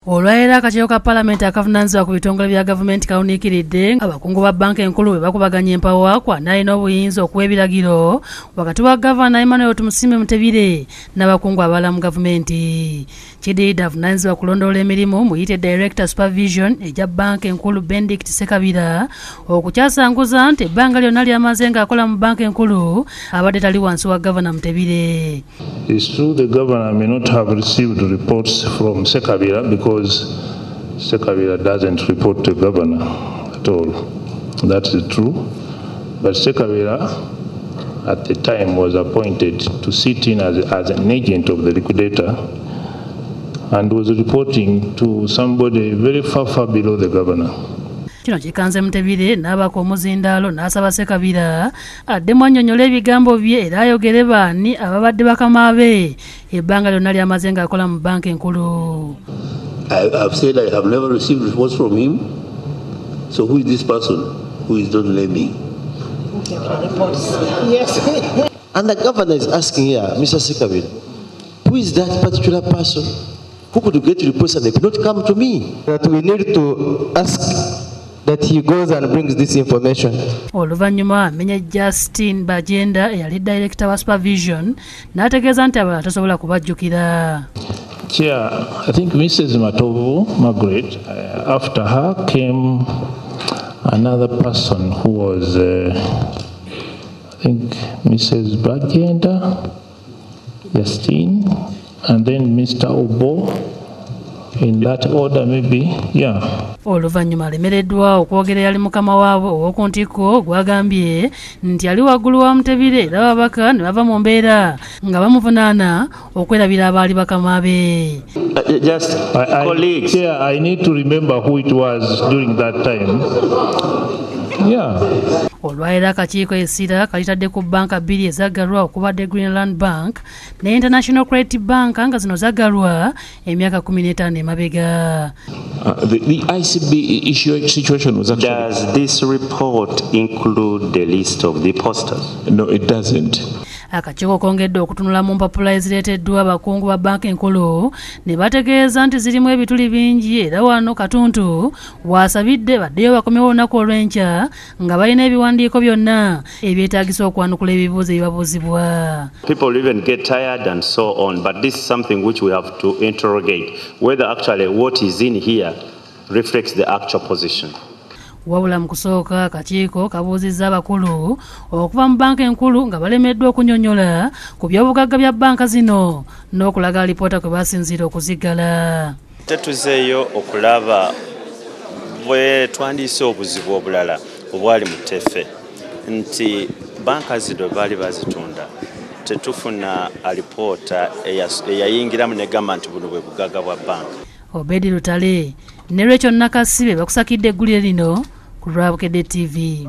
Olwaira akakiiko ka Parliament akavunaanyizibwa ku bitongole bya gavumenti kawuniikiridde abakungu ba banka enkulu bwe bakubaganya empawa kwa nalina obuyinza okuwa ebiragiro wakati wa Gavana Emmanuel Tumusiime Mutebire n'abakungu abalala mu gavumenti. Kiddiridde avunaanyizibwa kulondoola emirimu muyite Director Supervision ejja banka enkulu Benedict Ssekabira okukyasanguza nti ebbanga lyonna ly'amaze ng'akola mu banka enkulu abadde tali wansi wa Gavana Mutebire. It's true the Governor may not have received reports from Ssekabira because Ssekabira doesn't report to Governor at all. That is true. But Ssekabira at the time was appointed to sit in as an agent of the liquidator and was reporting to somebody very far below the Governor. Kino kikanze Mutebire n'abaka omuzindaalo n'asaba Ssekabira addemu annyonnyola ebigambo bye era ayogere baani ababadde bakama be ebbanga lyonna ly'amaze ng'akola mu banka enkulu. I've said I have never received reports from him. So who is this person who is not lending? Yes. And the Governor is asking here, Mr. Ssekabira, who is that particular person who could get reports and they could not come to me? That we need to ask that he goes and brings this information. Oluvannyuma amenya Justin Bajenda eyali Director wa Supervision n'ategeeza nti abalala tasobola kubajjukira. Chair, I think Mrs. Matovu, Margaret, after her came another person who was, I think, Mrs. Bajenda, Justine, and then Mr. Obo. In that order, maybe, yeah. Oluvannyuma alemereddwa okwogera yali mukama waabwe ow'oku ntikko gwagambye nti yali waggulu wa Mutebire era ababaka ne bava mu mbeera nga bamuvunaana okwerabira abaali bakama be. Colleagues, I need to remember who it was during that time. Yeah. Olwaira akakiiko essira kalitadde ku banka bbiri ezaggalwa okubadde Greenland Bank ne International Credit Bank nga zino zaggalwa emyaka 15 emabega. The ICB issue situation was actually... Does this report include the list of depositors? No, it doesn't. Akakiiko kongedde okutunula mu mpapula ezireeteddwa abakungu ba banka enkulu ne bategeeza nti zirimu ebituli bingi era wano Katuntu waasabidde baddeyo bakomewo olunaku olw'enkya nga balina ebiwandiiko byonna ebyetaagisa okwanukula ebibuuzo ebibabuuzibwa. People even get tired and so on, but this is something which we have to interrogate whether actually what is in here reflects the actual position. Wabula mu kusooka akakiiko kabuuzizza abakulu okuva mu banka enkulu nga balemeddwa okunnyonnyola ku by'obugagga bya banka zino n'okulaga alipoota kwe basinziira okuziggala. Tetuzeeyo okulaba bwe twandiise obuzibu obulala obwali mu tteffe nti banka zino baali bazitunda tetufuna alipoota eyayingiramu negamba nti buno bwe bugagga bwa banka. Obedi Lutale ne Rachel Nakasibe bakusakidde eggulire lino ku Lwabukedde TV.